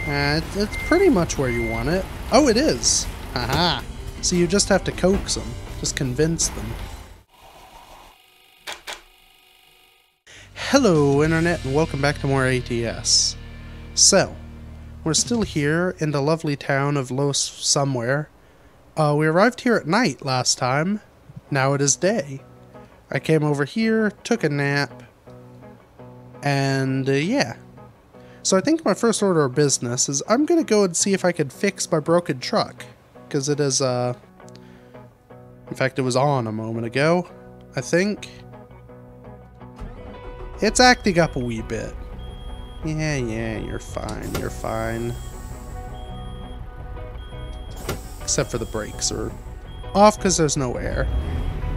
It's pretty much where you want it. Oh, it is! Haha! So you just have to coax them. Just convince them. Hello, Internet, and welcome back to more ATS. So, we're still here in the lovely town of Los somewhere. We arrived here at night last time. Now it is day. I came over here, took a nap, and yeah. So I think my first order of business is I'm gonna go and see if I could fix my broken truck. Because it is, in fact, it was on a moment ago, I think. It's acting up a wee bit. Yeah, you're fine. Except for the brakes are off because there's no air.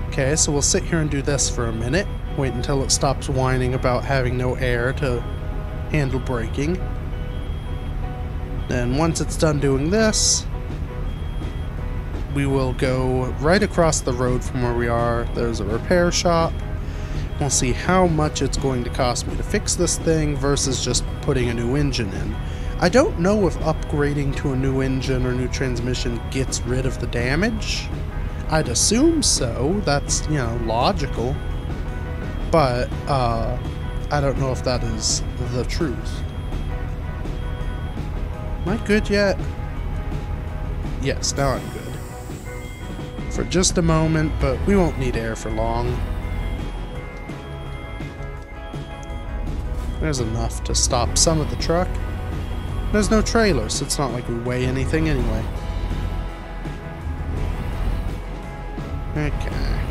Okay, so we'll sit here and do this for a minute. Wait until it stops whining about having no air to handle braking. Then once it's done doing this, we will go right across the road from where we are. There's a repair shop. We'll see how much it's going to cost me to fix this thing versus just putting a new engine in. I don't know if upgrading to a new engine or new transmission gets rid of the damage. I'd assume so. That's, you know, logical. But, I don't know if that is the truth. Am I good yet? Yes, now I'm good. For just a moment, but we won't need air for long. There's enough to stop some of the truck. There's no trailer, so it's not like we weigh anything anyway. Okay.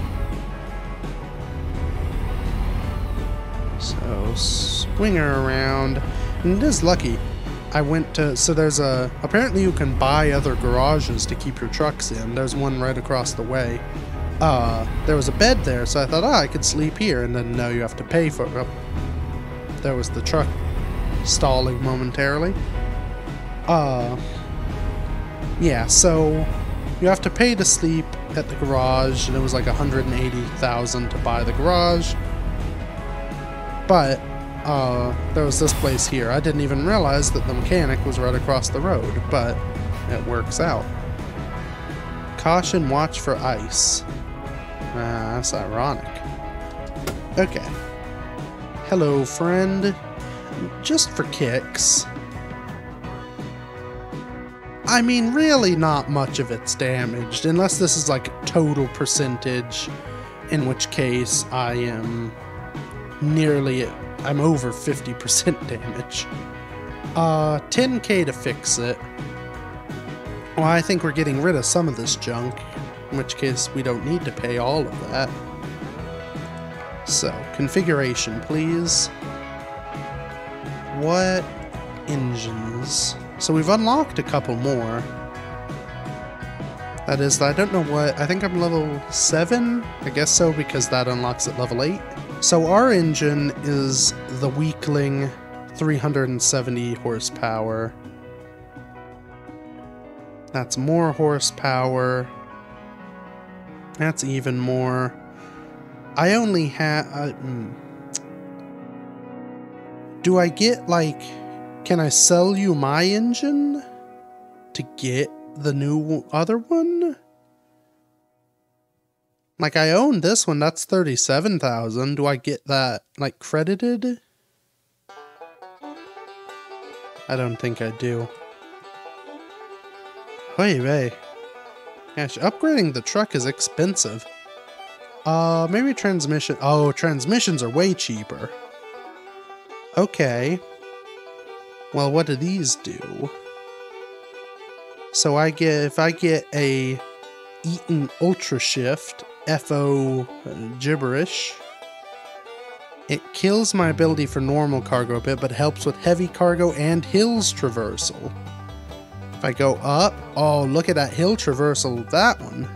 So, swing her around. And it is lucky. I went to... So there's a... Apparently you can buy other garages to keep your trucks in. There's one right across the way. There was a bed there, so I thought, I could sleep here. And then, no, you have to pay for it. There was the truck stalling momentarily. Yeah, so you have to pay to sleep at the garage, and it was like $180,000 to buy the garage. But there was this place here. I didn't even realize that the mechanic was right across the road, but it works out. Caution, watch for ice. That's ironic. Okay. Hello, friend. Just for kicks. I mean, really not much of it's damaged, unless this is like total percentage, in which case I am I'm over 50% damage. 10k to fix it. Well, I think we're getting rid of some of this junk, in which case we don't need to pay all of that. So, configuration, please. What engines? So we've unlocked a couple more. That is, I don't know what, I think I'm level 7? I guess so, because that unlocks at level 8. So our engine is the Weakling 370 horsepower. That's more horsepower. That's even more. I only have... Do I get, like... Can I sell you my engine to get the new other one? Like, I own this one, that's 37,000. Do I get that, like, credited? I don't think I do. Hey, hey. Gosh, upgrading the truck is expensive. Maybe transmission. Oh, transmissions are way cheaper. Okay. Well, what do these do? So if I get a Eaton Ultra Shift, FO gibberish, it kills my ability for normal cargo a bit, but helps with heavy cargo and hills traversal. If I go up, oh, look at that hill traversal, that one.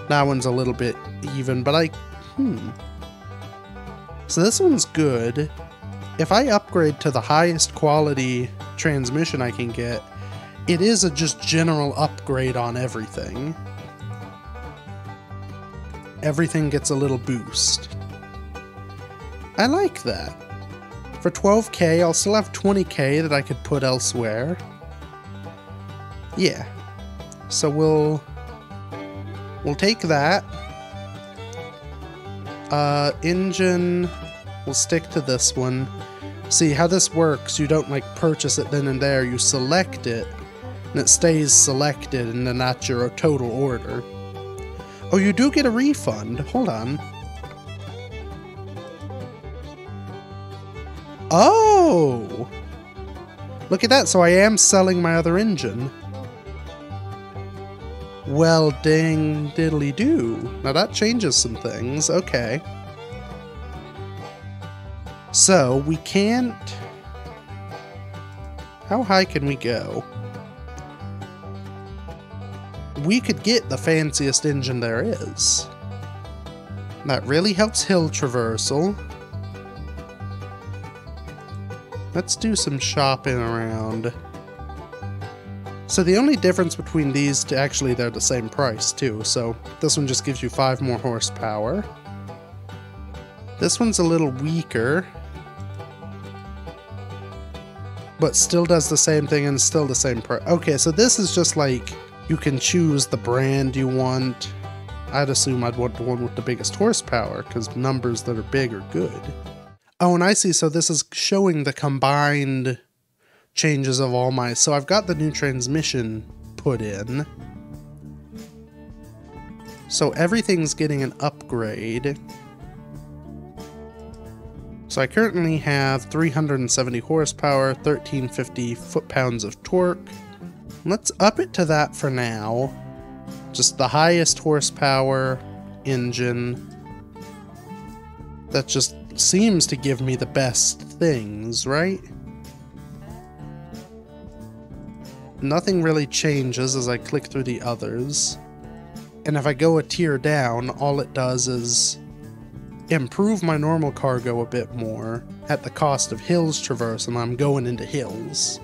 That one's a little bit even, but So this one's good. If I upgrade to the highest quality transmission I can get, it is a just general upgrade on everything. Everything gets a little boost. I like that. For 12k, I'll still have 20k that I could put elsewhere. Yeah. So we'll take that. Engine, we'll stick to this one. See how this works, you don't like purchase it then and there, you select it, and it stays selected, and then that's your total order. Oh, you do get a refund. Hold on. Oh! Look at that, so I am selling my other engine. Well, ding diddly do. Now that changes some things. Okay. So, we can't... How high can we go? We could get the fanciest engine there is. That really helps hill traversal. Let's do some shopping around. So the only difference between these two, actually they're the same price too, so this one just gives you 5 more horsepower. This one's a little weaker, but still does the same thing and still the same price. Okay, so this is just like, you can choose the brand you want. I'd assume I'd want the one with the biggest horsepower, because numbers that are big are good. Oh, and I see, so this is showing the combined changes of all my... So I've got the new transmission put in. So everything's getting an upgrade. So I currently have 370 horsepower, 1350 foot-pounds of torque. Let's up it to that for now. Just the highest horsepower engine. That just seems to give me the best things, right? Nothing really changes as I click through the others. And if I go a tier down, all it does is improve my normal cargo a bit more at the cost of hills traverse, and I'm going into hills.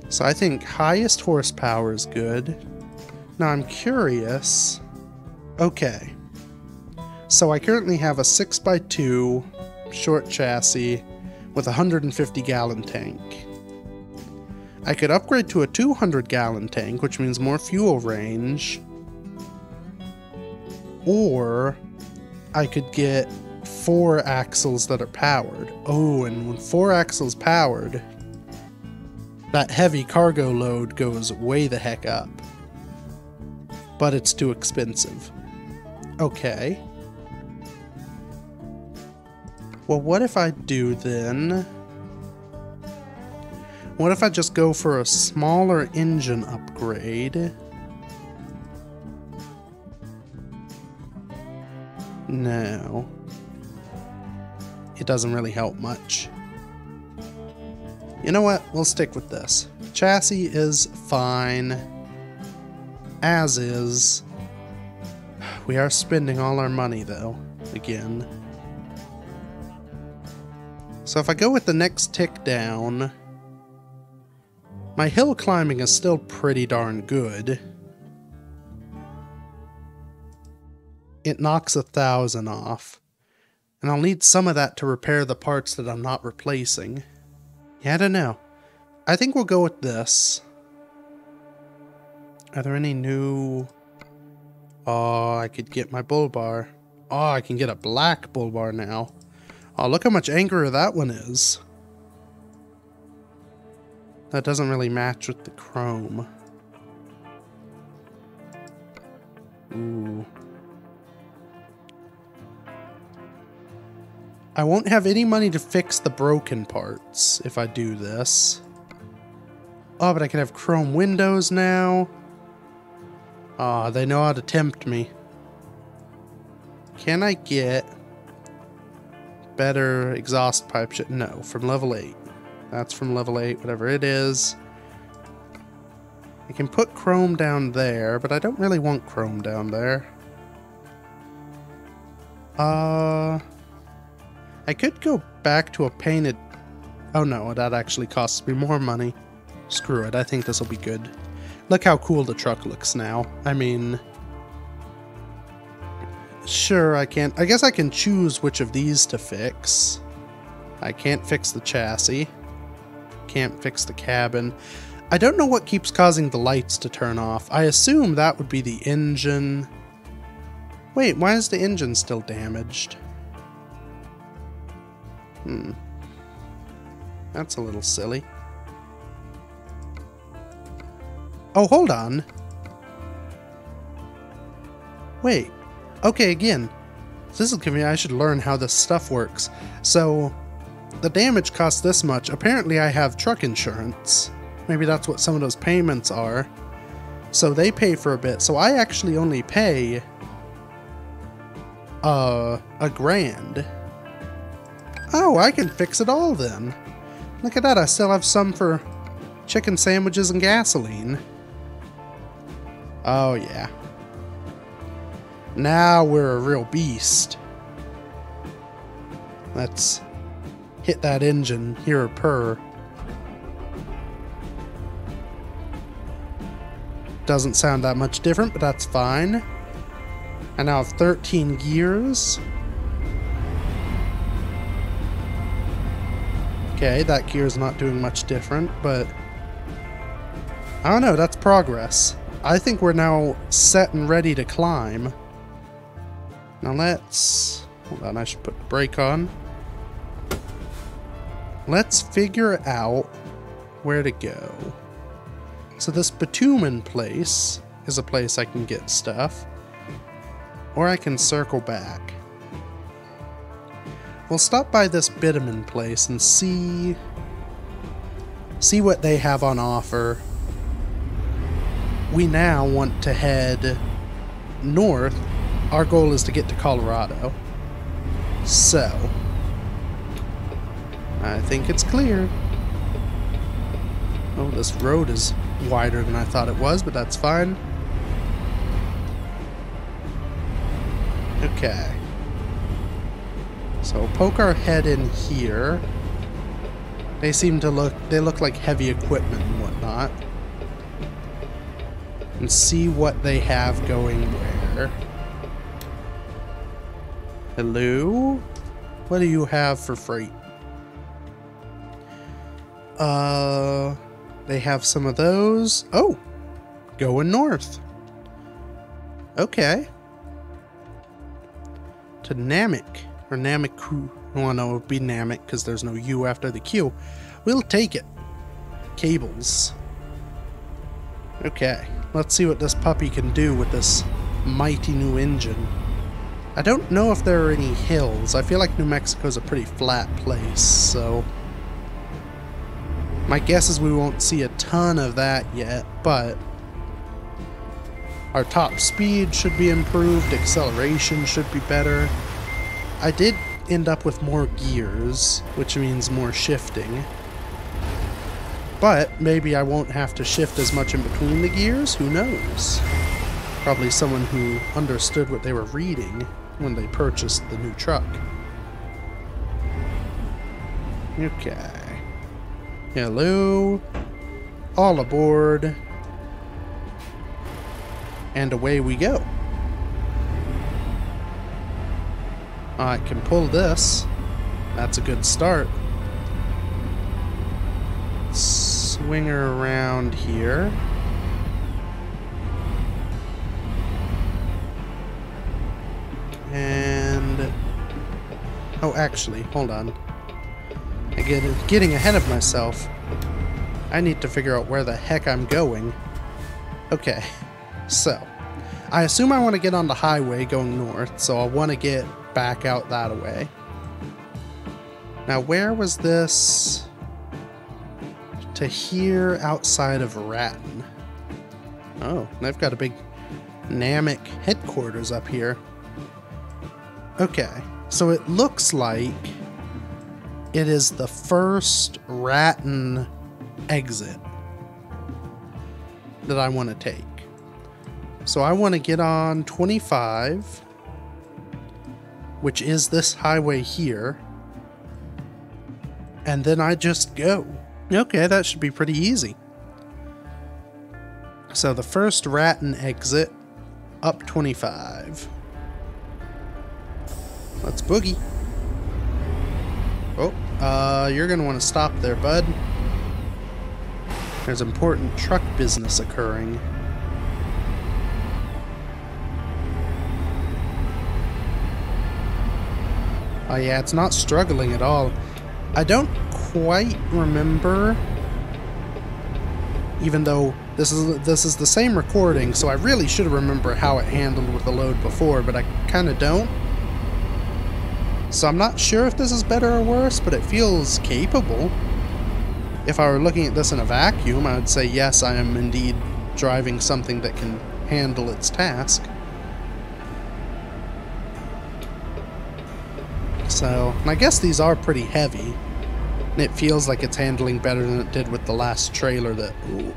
So I think highest horsepower is good. Now I'm curious. Okay. So I currently have a 6x2 short chassis with a 150 gallon tank. I could upgrade to a 200 gallon tank, which means more fuel range. Or I could get 4 axles that are powered. Oh, and when 4 axles powered, that heavy cargo load goes way the heck up. But it's too expensive. Okay. Well, what if I do then? What if I just go for a smaller engine upgrade? No. It doesn't really help much. You know what? We'll stick with this. Chassis is fine. As is. We are spending all our money though. Again. So if I go with the next tick down, my hill climbing is still pretty darn good. It knocks 1,000 off. And I'll need some of that to repair the parts that I'm not replacing. Yeah, I don't know. I think we'll go with this. Are there any new... Oh, I could get my bull bar. Oh, I can get a black bull bar now. Oh, look how much angrier that one is. That doesn't really match with the chrome. Ooh. I won't have any money to fix the broken parts if I do this. Oh, but I can have chrome windows now. Ah, they know how to tempt me. Can I get better exhaust pipe shit? No, from level 8. That's from level 8, whatever it is. I can put chrome down there, but I don't really want chrome down there. I could go back to a painted... Oh no, that actually costs me more money. Screw it, I think this will be good. Look how cool the truck looks now. I mean... Sure, I guess I can choose which of these to fix. I can't fix the chassis. Can't fix the cabin. I don't know what keeps causing the lights to turn off. I assume that would be the engine. Wait, why is the engine still damaged? That's a little silly. Oh, hold on. Wait. Okay, again. This is giving me, I should learn how this stuff works. So, the damage costs this much. Apparently I have truck insurance. Maybe that's what some of those payments are. So they pay for a bit. So I actually only pay $1,000. Oh, I can fix it all then. Look at that, I still have some for chicken sandwiches and gasoline. Oh yeah. Now we're a real beast. Let's hit that engine, hear a purr. Doesn't sound that much different, but that's fine. I now have 13 gears. Okay, that gear's not doing much different, but I don't know, that's progress. I think we're now set and ready to climb. Now let's... Hold on, I should put the brake on. Let's figure out where to go. So this bitumen place is a place I can get stuff. Or I can circle back. We'll stop by this bitumen place and see what they have on offer. We now want to head north. Our goal is to get to Colorado. So, I think it's clear. Oh, this road is wider than I thought it was, but that's fine. Okay. So, poke our head in here. They look like heavy equipment and whatnot. And see what they have going where. Hello? What do you have for freight? They have some of those. Oh! Going north. Okay. To Namek. Or Namek. Well, no, it would be Namek because there's no U after the Q. We'll take it. Cables. Okay. Let's see what this puppy can do with this mighty new engine. I don't know if there are any hills. I feel like New Mexico's a pretty flat place, so... My guess is we won't see a ton of that yet, but... Our top speed should be improved, acceleration should be better. I did end up with more gears, which means more shifting. But maybe I won't have to shift as much in between the gears, who knows? Probably someone who understood what they were reading when they purchased the new truck. Okay. Hello. All aboard. And away we go. I can pull this. That's a good start. Swing her around here. And... Oh, actually, hold on. I'm getting ahead of myself. I need to figure out where the heck I'm going. Okay, so... I assume I want to get on the highway going north, so I'll want to get back out that way. Now, where was this? To here outside of Raton. Oh, they've got a big Namek headquarters up here. Okay, so it looks like it is the first Raton exit that I want to take. So I want to get on 25, which is this highway here, and then I just go. Okay, that should be pretty easy. So the first Raton exit, up 25. Let's boogie. Oh, You're gonna want to stop there, bud. There's important truck business occurring. Oh yeah, it's not struggling at all. I don't quite remember, even though this is the same recording, so I really should remember how it handled with the load before, but I kind of don't. So I'm not sure if this is better or worse, but it feels capable. If I were looking at this in a vacuum, I would say yes, I am indeed driving something that can handle its task. So, and I guess these are pretty heavy. And it feels like it's handling better than it did with the last trailer that... Ooh.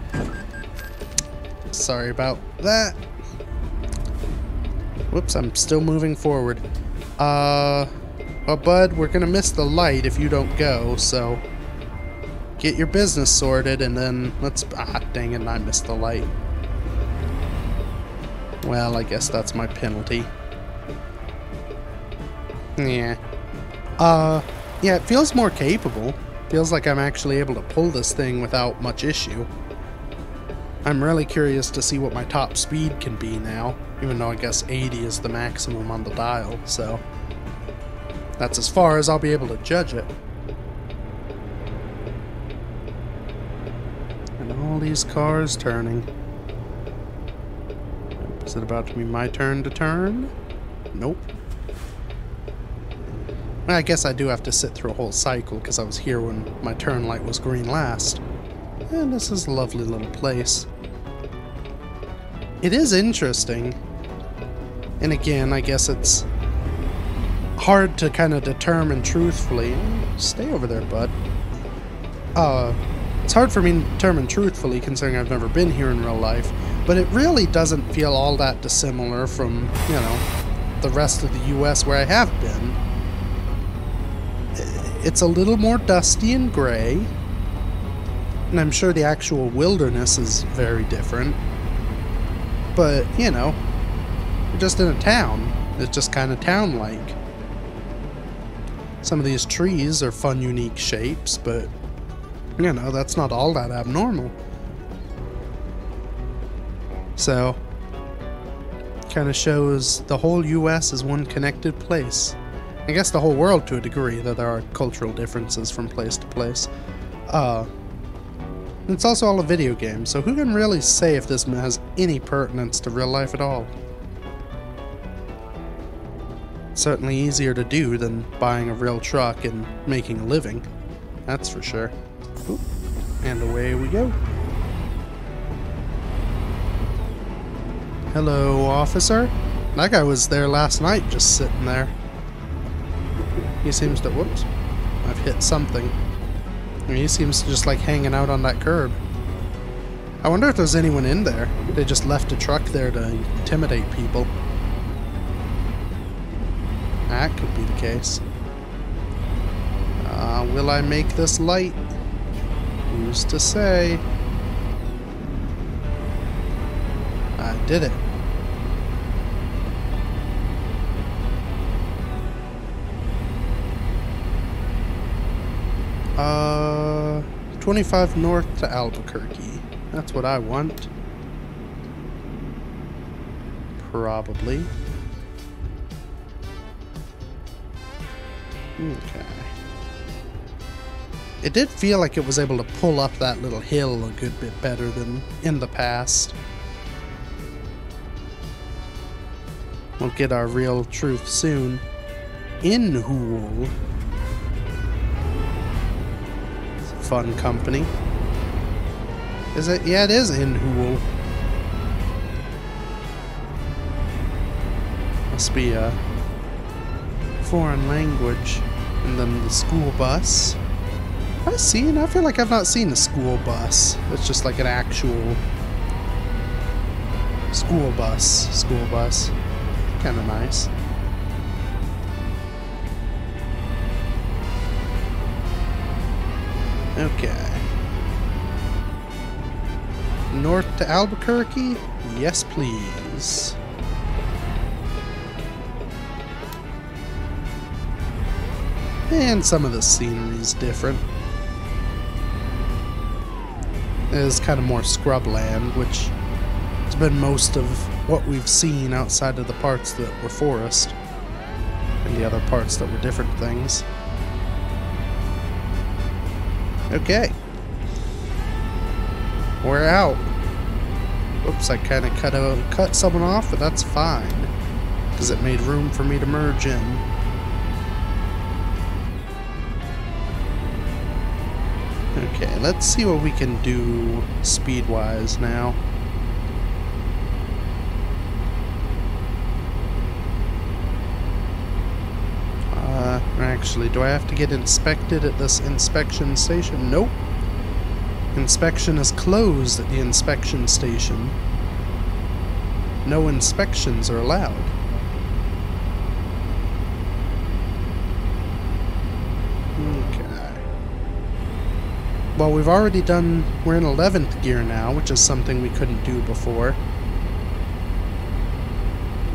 Sorry about that. Whoops, I'm still moving forward. Well, bud, we're gonna miss the light if you don't go, so... Get your business sorted, and then let's... Ah, dang it, I missed the light. Well, I guess that's my penalty. Yeah. Yeah, it feels more capable. Feels like I'm actually able to pull this thing without much issue. I'm really curious to see what my top speed can be now, even though I guess 80 is the maximum on the dial, so... That's as far as I'll be able to judge it. And all these cars turning. Is it about to be my turn to turn? Nope. I guess I do have to sit through a whole cycle because I was here when my turn light was green last. And this is a lovely little place. It is interesting. And again, I guess it's hard to kind of determine truthfully. Stay over there, bud. It's hard for me to determine truthfully considering I've never been here in real life. But it really doesn't feel all that dissimilar from, you know, the rest of the US where I have been. It's a little more dusty and gray, and I'm sure the actual wilderness is very different, but, you know, you're just in a town. It's just kind of town-like. Some of these trees are fun, unique shapes, but, you know, that's not all that abnormal. So, kind of shows the whole US is one connected place. I guess the whole world to a degree, though there are cultural differences from place to place. It's also all a video game, so who can really say if this has any pertinence to real life at all? It's certainly easier to do than buying a real truck and making a living. That's for sure. Oop. And away we go. Hello, officer. That guy was there last night, just sitting there. He seems to... Whoops. I've hit something. I mean, he seems to just like hanging out on that curb. I wonder if there's anyone in there. They just left a truck there to intimidate people. That could be the case. Will I make this light? Who's to say? I did it. 25 north to Albuquerque. That's what I want. Probably. Okay. It did feel like it was able to pull up that little hill a good bit better than in the past. We'll get our real truth soon. Inhool. Fun company. Is it? Yeah, it is Inhool. Must be a foreign language. And then the school bus. I feel like I've not seen a school bus. It's just like an actual school bus. School bus. Kind of nice. Okay. North to Albuquerque? Yes, please. And some of the scenery is different. It is kind of more scrubland, which has been most of what we've seen outside of the parts that were forest. And the other parts that were different things. Okay. We're out. Whoops, I kind of cut someone off, but that's fine. Because it made room for me to merge in. Okay, let's see what we can do speed-wise now. Actually, do I have to get inspected at this inspection station? Nope. Inspection is closed at the inspection station. No inspections are allowed. Okay. Well, we've already done... We're in 11th gear now, which is something we couldn't do before.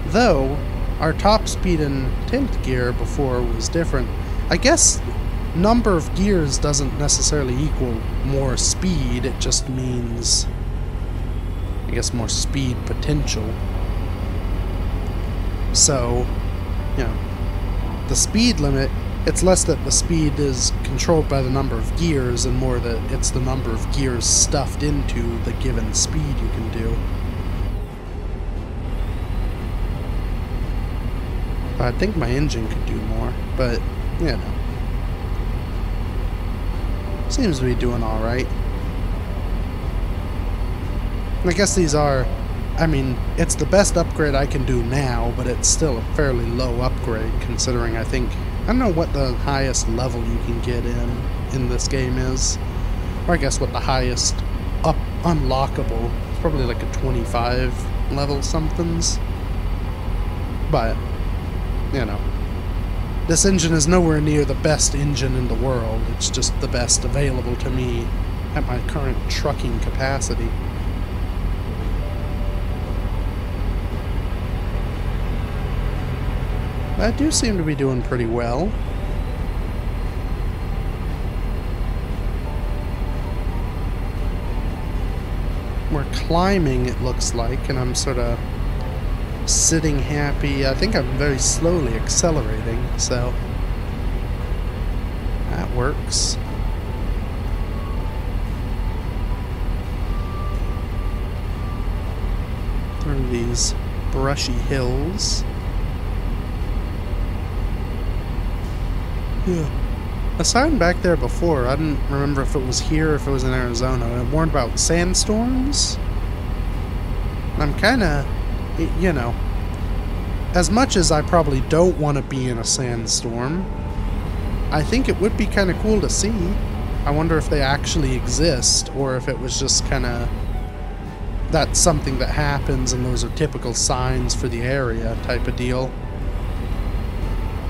Though, our top speed in 10th gear before was different. I guess number of gears doesn't necessarily equal more speed, it just means, I guess, more speed potential. So, you know, the speed limit, it's less that the speed is controlled by the number of gears and more that it's the number of gears stuffed into the given speed you can do. I think my engine could do more, but, you know. Seems to be doing alright. I guess these are, I mean, it's the best upgrade I can do now, but it's still a fairly low upgrade considering I don't know what the highest level you can get in this game is. Or I guess what the highest unlockable, it's probably like a 25 level somethings. But, you know, this engine is nowhere near the best engine in the world. It's just the best available to me at my current trucking capacity. I do seem to be doing pretty well. We're climbing, it looks like, and I'm sort of sitting happy. I think I'm very slowly accelerating, so that works. Through these brushy hills. Yeah. A sign back there before, I didn't remember if it was here or if it was in Arizona. It warned about sandstorms. I'm kind of, you know, as much as I probably don't want to be in a sandstorm, I think it would be kind of cool to see. I wonder if they actually exist, or if it was just kind of, that's something that happens and those are typical signs for the area type of deal.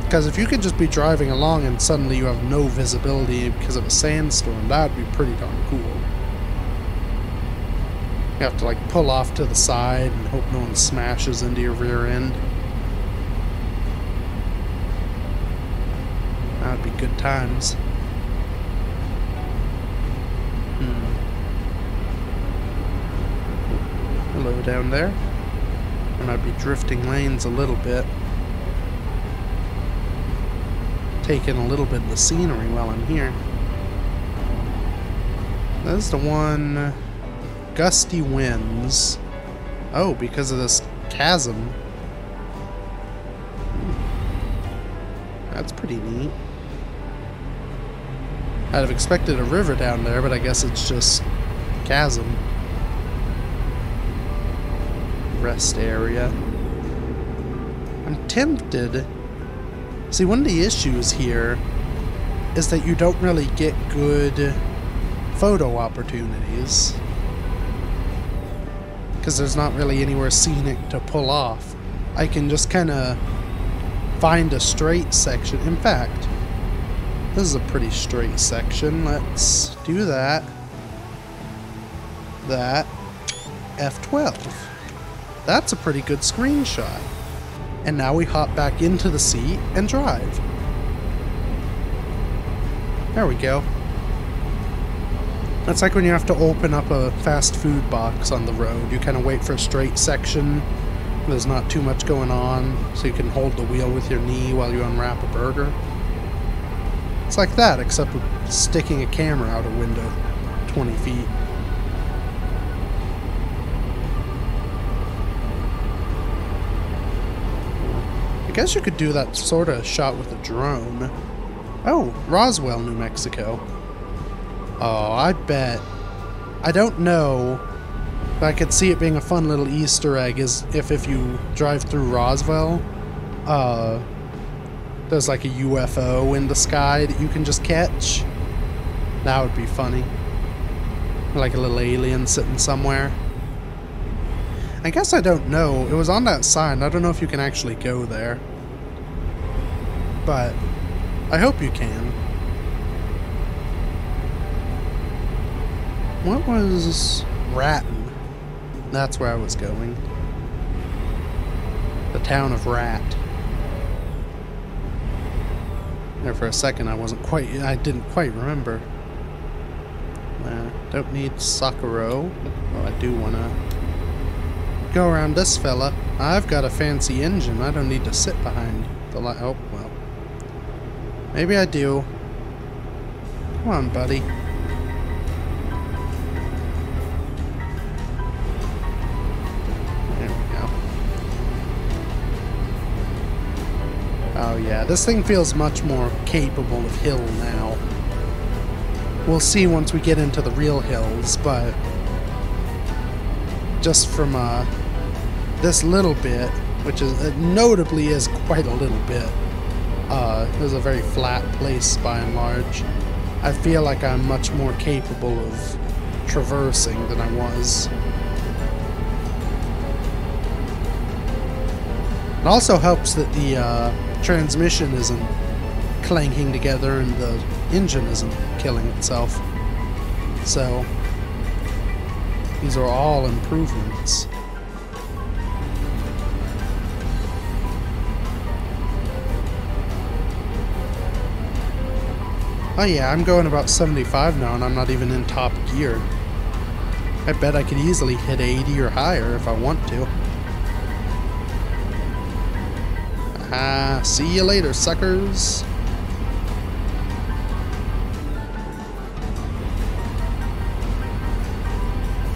Because if you could just be driving along and suddenly you have no visibility because of a sandstorm, that would be pretty darn cool. You have to like pull off to the side and hope no one smashes into your rear end. That would be good times. Hello down there. I might be drifting lanes a little bit. Taking a little bit of the scenery while I'm here. That's the one. Gusty winds. Oh, because of this chasm. That's pretty neat. I'd have expected a river down there, but I guess it's just chasm. Rest area. I'm tempted. See, one of the issues here is that you don't really get good photo opportunities. Because there's not really anywhere scenic to pull off. I can just kind of find a straight section. In fact, this is a pretty straight section. Let's do that. That. F12. That's a pretty good screenshot. And now we hop back into the seat and drive. There we go. That's like when you have to open up a fast food box on the road. You kind of wait for a straight section. There's not too much going on, so you can hold the wheel with your knee while you unwrap a burger. It's like that, except with sticking a camera out a window 20 feet. I guess you could do that sort of shot with a drone. Oh, Roswell, New Mexico. Oh, I bet. I don't know, but I could see it being a fun little Easter egg is if you drive through Roswell, there's like a UFO in the sky that you can just catch. That would be funny. Like a little alien sitting somewhere. I guess I don't know. It was on that sign. I don't know if you can actually go there. But I hope you can. What was Raton? That's where I was going. The town of Rat. There for a second I didn't quite remember. Don't need Sakuro. Well, I do want to go around this fella. I've got a fancy engine. I don't need to sit behind the light. Oh, well. Maybe I do. Come on, buddy. Oh yeah, this thing feels much more capable of hill now. We'll see once we get into the real hills, but just from this little bit, which is notably is quite a little bit, it was a very flat place by and large. I feel like I'm much more capable of traversing than I was. It also helps that the transmission isn't clanking together and the engine isn't killing itself. So these are all improvements. Oh yeah, I'm going about 75 now and I'm not even in top gear. I bet I could easily hit 80 or higher if I want to. See you later, suckers.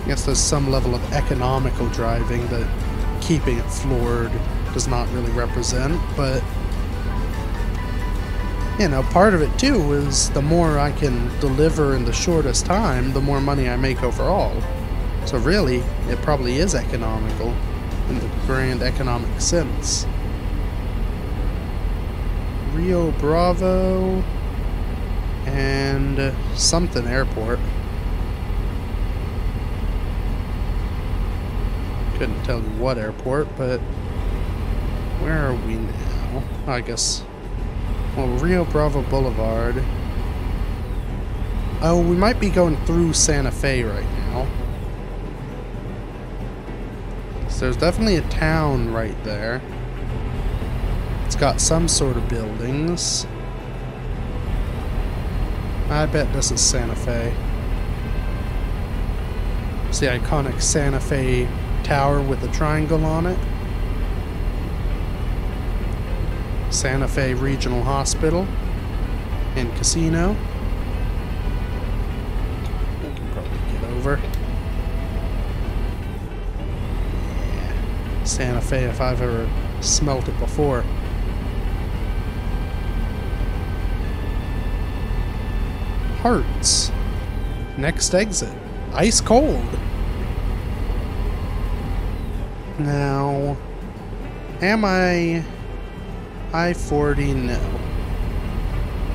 I guess there's some level of economical driving that keeping it floored does not really represent, but you know, part of it too is the more I can deliver in the shortest time, the more money I make overall. So really, it probably is economical in the grand economic sense. Rio Bravo and something airport. Couldn't tell you what airport, but where are we now? I guess, well, Rio Bravo Boulevard. Oh, we might be going through Santa Fe right now. So there's definitely a town right there. It's got some sort of buildings. I bet this is Santa Fe. It's the iconic Santa Fe tower with a triangle on it. Santa Fe Regional Hospital and Casino. I can probably get over. Yeah. Santa Fe if I've ever smelt it before. Hearts. Next exit. Ice cold. Now, am I I-40? No.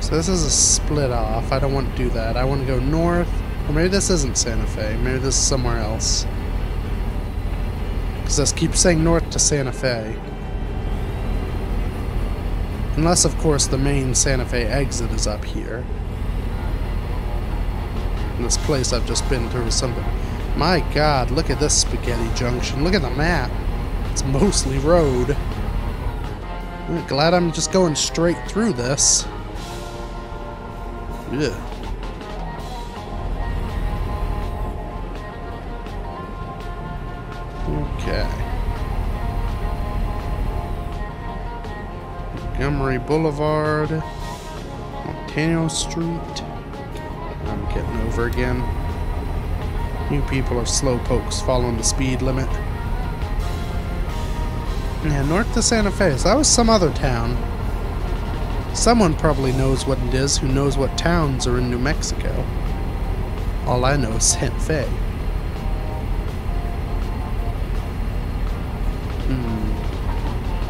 So this is a split off. I don't want to do that. I want to go north. Or maybe this isn't Santa Fe. Maybe this is somewhere else. Because this keeps saying north to Santa Fe. Unless, of course, the main Santa Fe exit is up here. This place I've just been through is something. My God, look at this spaghetti junction. Look at the map. It's mostly road. I'm glad I'm just going straight through this. Yeah. Okay. Montgomery Boulevard, Montano Street. I'm getting over again. You people are slowpokes following the speed limit. Yeah, north to Santa Fe. So that was some other town. Someone probably knows what it is who knows what towns are in New Mexico. All I know is Santa Fe.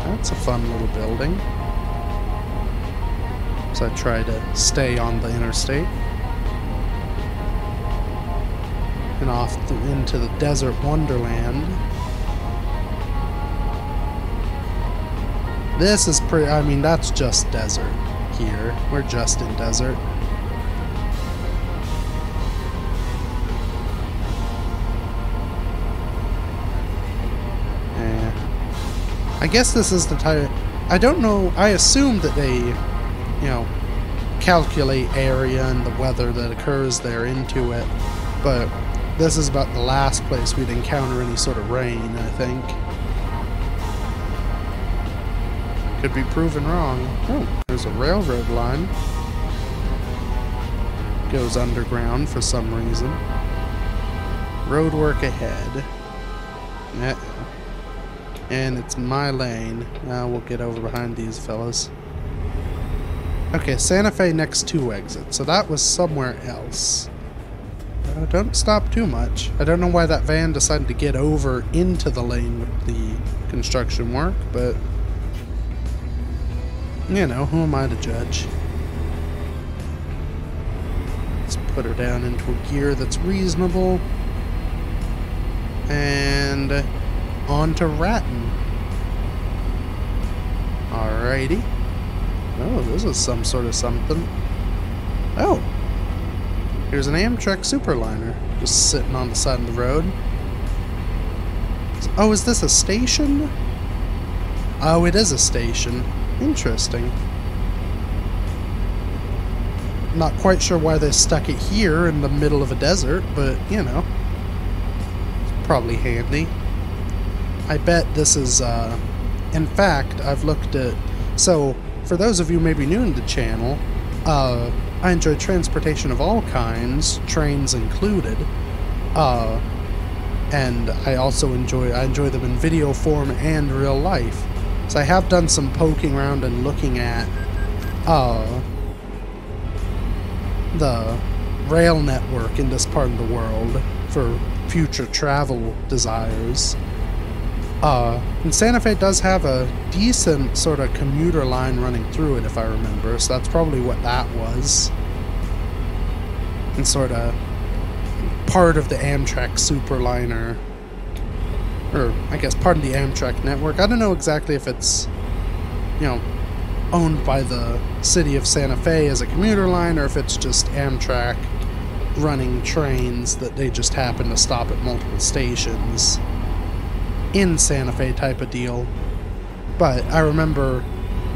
That's a fun little building. So I try to stay on the interstate. And off into the desert wonderland. This is pretty, I mean, that's just desert here. We're just in desert. I guess this is the type, I don't know, I assume that they, you know, calculate area and the weather that occurs there into it, but this is about the last place we'd encounter any sort of rain, I think. Could be proven wrong. Oh, there's a railroad line. Goes underground for some reason. Road work ahead. And it's my lane. Now we'll get over behind these fellas. Okay, Santa Fe next 2 exits, so that was somewhere else. Don't stop too much. I don't know why that van decided to get over into the lane with the construction work, but you know, who am I to judge? Let's put her down into a gear that's reasonable. And on to Raton. Alrighty. Oh, this is some sort of something. Oh! Here's an Amtrak Superliner just sitting on the side of the road. Oh, is this a station? Oh, it is a station. Interesting. Not quite sure why they stuck it here in the middle of a desert, but, you know, it's probably handy. I bet this is, in fact, I've looked at, so, for those of you maybe new to the channel, I enjoy transportation of all kinds, trains included, and I also enjoy them in video form and real life. So I have done some poking around and looking at the rail network in this part of the world for future travel desires. And Santa Fe does have a decent sort of commuter line running through it, if I remember, so that's probably what that was. And sort of part of the Amtrak Superliner, or I guess part of the Amtrak network. I don't know exactly if it's, you know, owned by the city of Santa Fe as a commuter line, or if it's just Amtrak running trains that they just happen to stop at multiple stations in Santa Fe type of deal. But I remember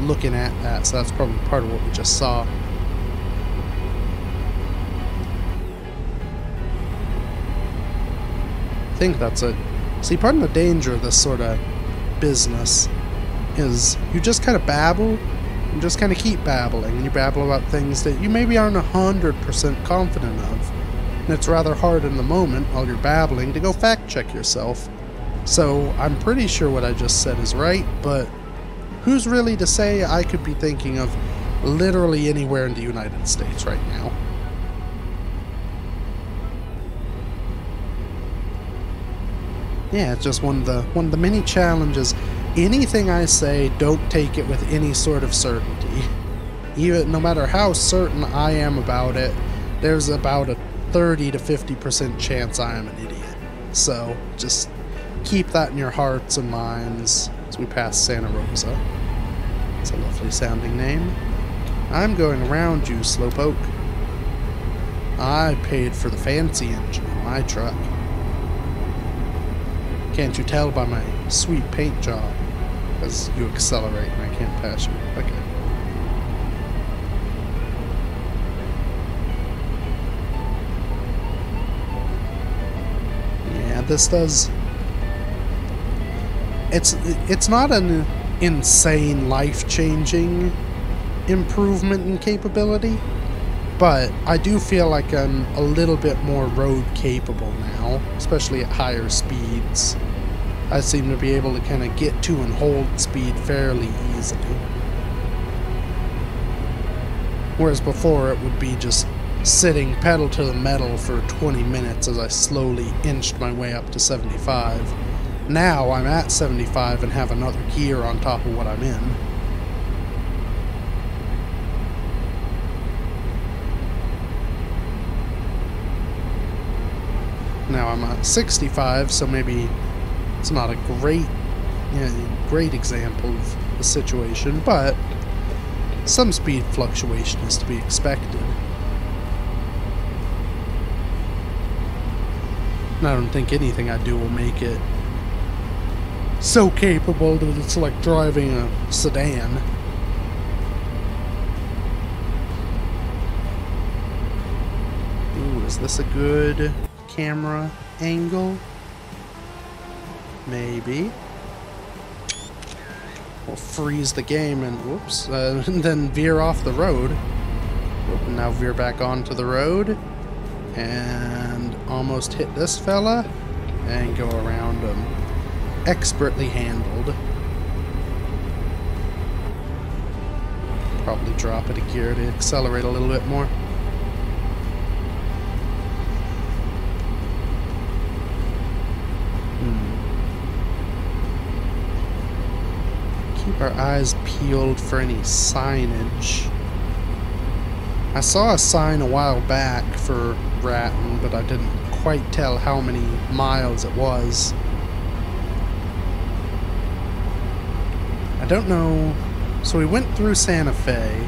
looking at that, so that's probably part of what we just saw. I think that's it. See, part of the danger of this sort of business is you just kind of babble, and just kind of keep babbling, and you babble about things that you maybe aren't 100% confident of. And it's rather hard in the moment, while you're babbling, to go fact check yourself. So, I'm pretty sure what I just said is right, but who's really to say? I could be thinking of literally anywhere in the United States right now. Yeah, it's just one of the many challenges. Anything I say, don't take it with any sort of certainty. Even no matter how certain I am about it, there's about a 30 to 50% chance I am an idiot. So just keep that in your hearts and minds as we pass Santa Rosa. It's a lovely sounding name. I'm going around you, slowpoke. I paid for the fancy engine in my truck. Can't you tell by my sweet paint job? As you accelerate and I can't pass you. Okay. this does... It's not an insane, life-changing improvement in capability, but I do feel like I'm a little bit more road capable now, especially at higher speeds. I seem to be able to kind of get to and hold speed fairly easily. Whereas before it would be just sitting pedal to the metal for 20 minutes as I slowly inched my way up to 75. Now I'm at 75 and have another gear on top of what I'm in. Now I'm at 65, so maybe it's not a great example of the situation, but some speed fluctuation is to be expected. And I don't think anything I do will make it so capable that it's like driving a sedan. Ooh, is this a good camera angle? Maybe. We'll freeze the game and whoops, and then veer off the road. And now veer back onto the road and almost hit this fella and go around him. Expertly handled. Probably drop it a gear to accelerate a little bit more. Keep our eyes peeled for any signage. I saw a sign a while back for Raton, but I didn't quite tell how many miles it was. I don't know. So we went through Santa Fe.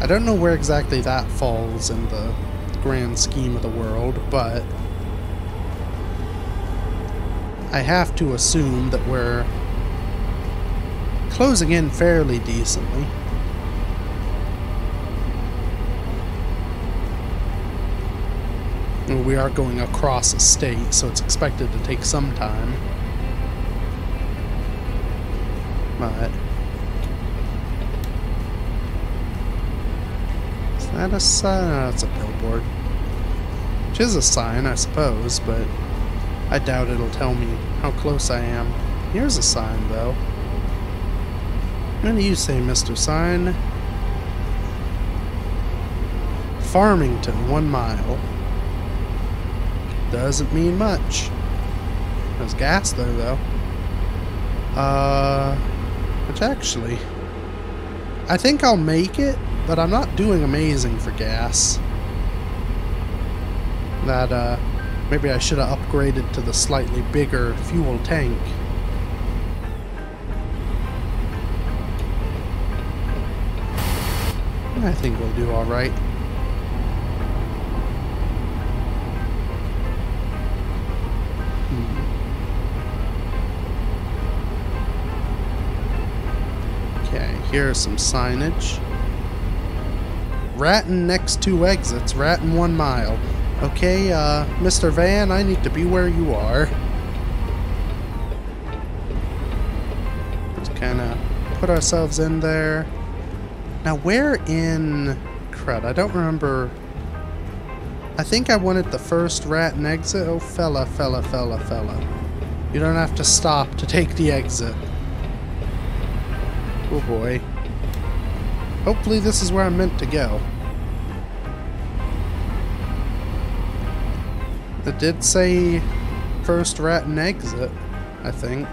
I don't know where exactly that falls in the grand scheme of the world, but I have to assume that we're closing in fairly decently. We are going across a state, so it's expected to take some time. But is that a sign? Oh, that's a billboard. Which is a sign, I suppose, but I doubt it'll tell me how close I am. Here's a sign, though. What do you say, Mr. Sign? Farmington, 1 mile. Doesn't mean much. There's gas there, though. Which actually, I think I'll make it, but I'm not doing amazing for gas. That, maybe I should have upgraded to the slightly bigger fuel tank. I think we'll do alright. Okay, here's some signage. Raton next 2 exits, Raton 1 mile. Okay, Mr. Van, I need to be where you are. Let's kind of put ourselves in there. Now, where in... crud, I don't remember... I think I wanted the first Raton exit. Oh, fella. You don't have to stop to take the exit. Oh boy. Hopefully this is where I'm meant to go. It did say first Raton exit, I think.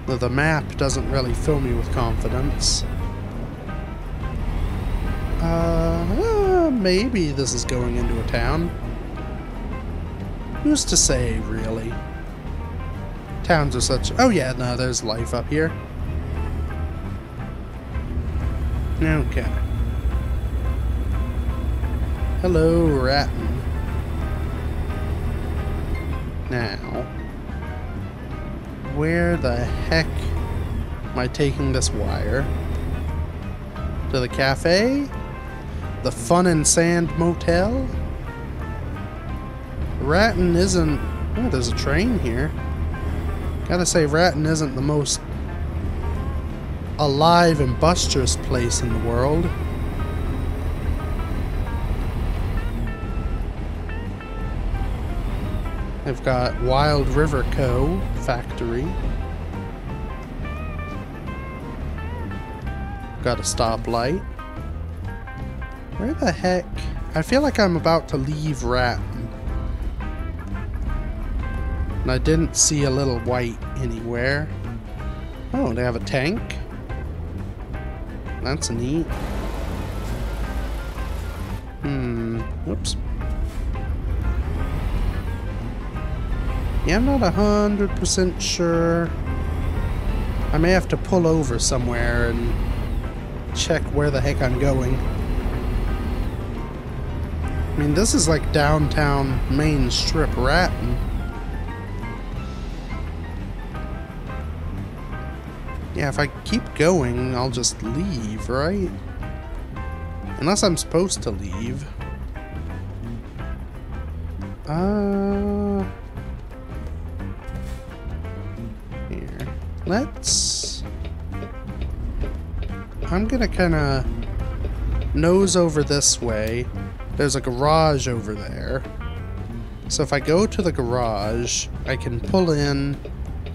Though the map doesn't really fill me with confidence. Maybe this is going into a town. Who's to say, really? Towns are such... Oh yeah, no, there's life up here. Okay. Hello, Raton. Now, where the heck am I taking this wire? To the cafe? The Fun and Sand Motel? Raton isn't... Oh, there's a train here. Gotta say, Raton isn't the most alive and boisterous place in the world. They've got Wild River Co. factory. Got a stoplight. Where the heck? I feel like I'm about to leave Raton. And I didn't see a little white anywhere. Oh, they have a tank? That's neat. Whoops. Yeah, I'm not 100% sure. I may have to pull over somewhere and check where the heck I'm going. I mean, this is like downtown Main Strip Raton. Yeah, if I keep going, I'll just leave, right? Unless I'm supposed to leave. Here. I'm gonna kinda nose over this way. There's a garage over there. So if I go to the garage, I can pull in,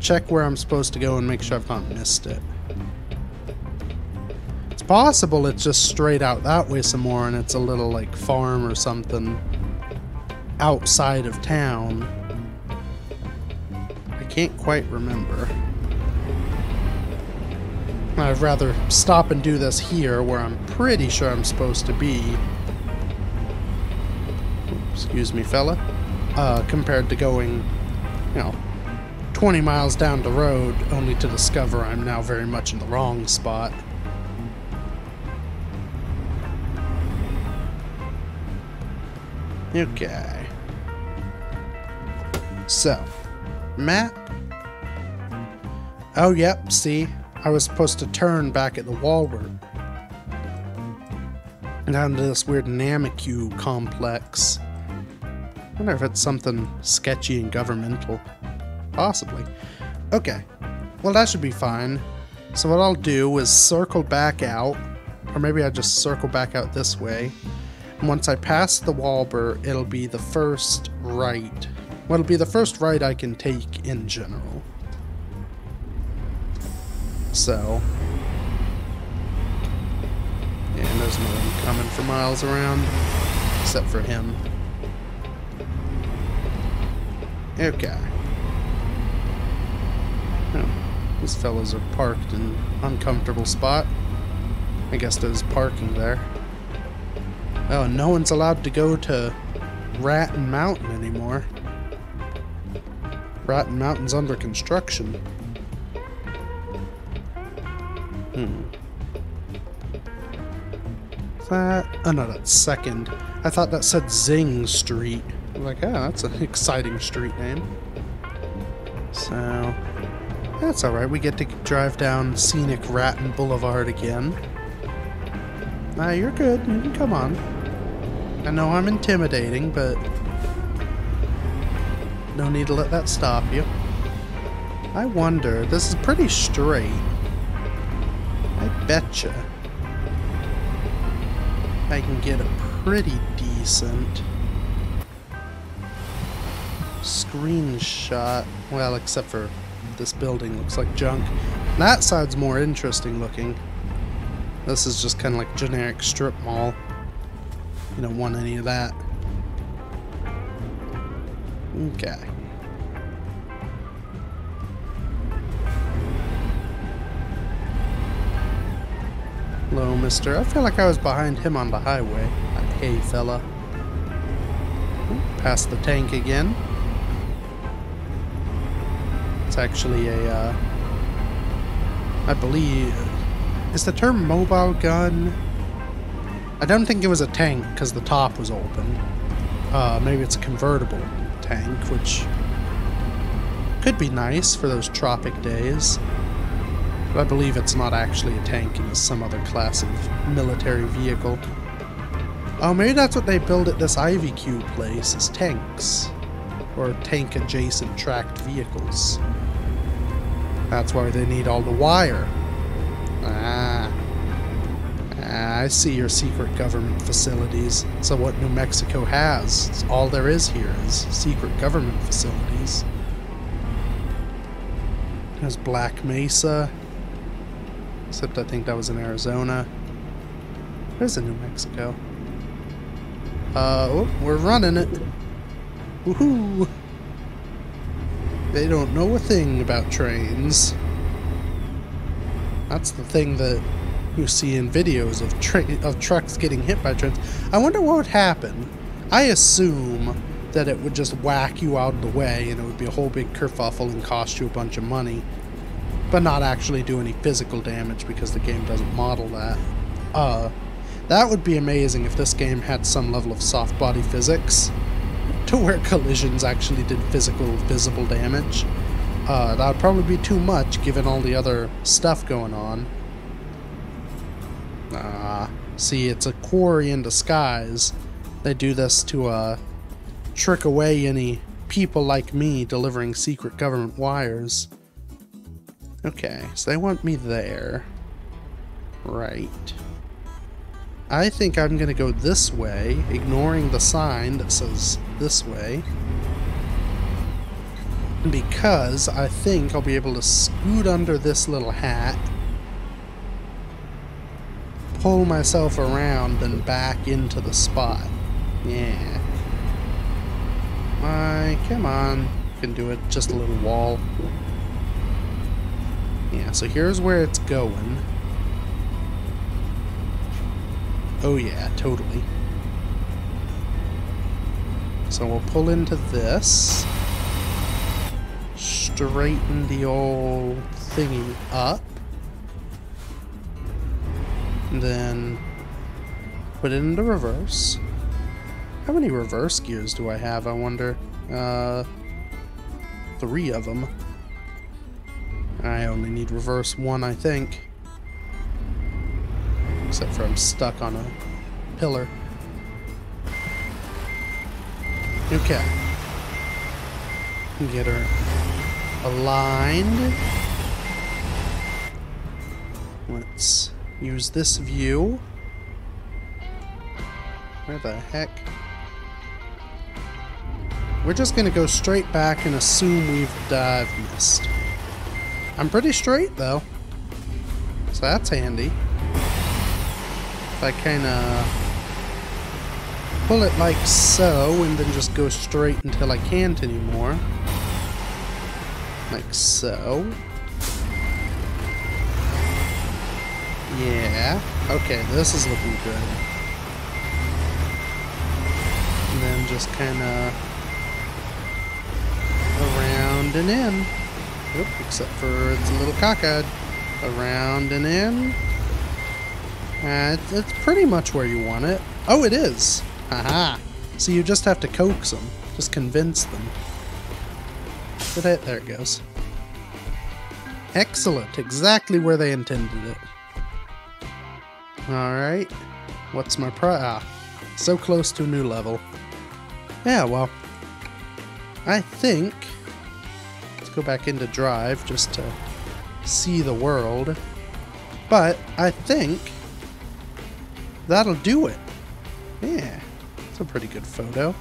check where I'm supposed to go, and make sure I've not missed it. It's possible it's just straight out that way some more and it's a little like farm or something outside of town. I can't quite remember. I'd rather stop and do this here where I'm pretty sure I'm supposed to be. Excuse me, fella. Compared to going, you know, 20 miles down the road only to discover I'm now very much in the wrong spot. Okay. So, map. Oh, yep, see? I was supposed to turn back at the Walmart. Down to this weird Namakue complex. I wonder if it's something sketchy and governmental. Possibly. Okay. Well, that should be fine. So what I'll do is circle back out. Or maybe I just circle back out this way. And once I pass the Walbur, it'll be the first right. Well, it'll be the first right I can take in general. So. Yeah, and there's no one coming for miles around. Except for him. Okay. Oh, these fellas are parked in an uncomfortable spot. I guess there's parking there. Oh, no one's allowed to go to Raton Mountain anymore. Raton Mountain's under construction. That... Oh no, that's Second. I thought that said Zing Street. I'm like, oh, that's an exciting street name. So... That's alright, we get to drive down scenic Raton Boulevard again. Nah, you're good. You can come on. I know I'm intimidating, but... no need to let that stop you. I wonder, this is pretty straight. I betcha I can get a pretty decent screenshot. Well, except for this building looks like junk. That side's more interesting looking. This is just kind of like generic strip mall. You don't want any of that. Okay. Hello, mister. I feel like I was behind him on the highway. Hey, fella. Past the tank again. It's actually a, I believe... Is the term mobile gun? I don't think it was a tank because the top was open. Maybe it's a convertible tank, which could be nice for those tropic days. But I believe it's not actually a tank and is some other class of military vehicle. Oh, maybe that's what they build at this Ivy Cube place, is tanks. or tank adjacent tracked vehicles. That's why they need all the wire. I see your secret government facilities. So what New Mexico has, all there is here is secret government facilities. There's Black Mesa. Except I think that was in Arizona. There's a New Mexico. Oh, we're running it. Woohoo! They don't know a thing about trains. That's the thing that you see in videos of trucks getting hit by trains. I wonder what would happen. I assume that it would just whack you out of the way and it would be a whole big kerfuffle and cost you a bunch of money, but not actually do any physical damage because the game doesn't model that. That would be amazing if this game had some level of soft body physics to where collisions actually did physical, visible damage. That would probably be too much given all the other stuff going on. See, it's a quarry in disguise. They do this to trick away any people like me delivering secret government wires. Okay, so they want me there. Right. I think I'm gonna go this way, ignoring the sign that says this way. Because I think I'll be able to scoot under this little hat, pull myself around, then back into the spot. Yeah. Come on. You can do it. Just a little wall. Yeah, so here's where it's going. Oh yeah, totally. So we'll pull into this. Straighten the old thingy up. And then put it into reverse. How many reverse gears do I have, I wonder? 3 of them. I only need reverse 1, I think. Except for I'm stuck on a pillar. Okay. Get her aligned. Let's use this view. Where the heck? We're just gonna go straight back and assume we've dive missed. I'm pretty straight though, so that's handy. If I kinda pull it like so and then just go straight until I can't anymore. Like so. Yeah. Okay, this is looking good. And then just kinda around and in. Oop, except for it's a little cockeyed. Around and in. It's pretty much where you want it. Oh, it is. Haha. So you just have to coax them. Just convince them. There it goes. Excellent. Exactly where they intended it. Alright. What's my so close to a new level. Yeah, well. I think... Let's go back into drive just to see the world. But I think that'll do it. Yeah. It's a pretty good photo.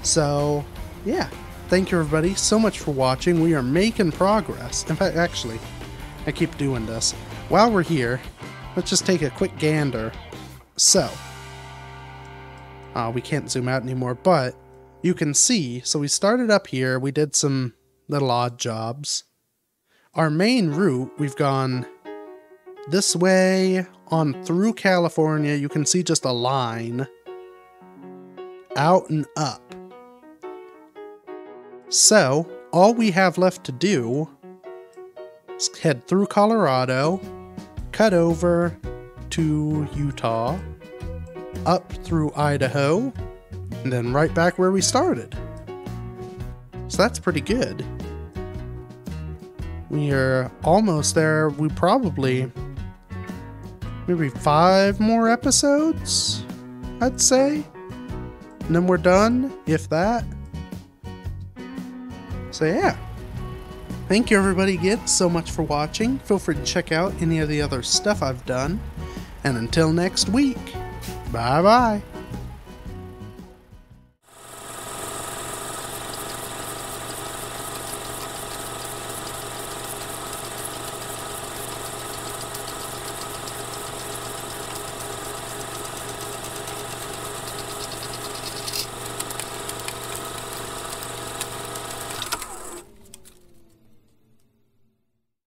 So, yeah. Thank you everybody so much for watching. We are making progress. In fact, actually, I keep doing this. While we're here, let's just take a quick gander. So, we can't zoom out anymore, but you can see, so we started up here, we did some little odd jobs. Our main route, we've gone this way on through California. You can see just a line out and up. So, all we have left to do is head through Colorado, cut over to Utah, up through Idaho, and then right back where we started. So that's pretty good. We are almost there. We probably, maybe 5 more episodes, I'd say. And then we're done, if that. So yeah. Thank you everybody again so much for watching. Feel free to check out any of the other stuff I've done. And until next week, bye bye.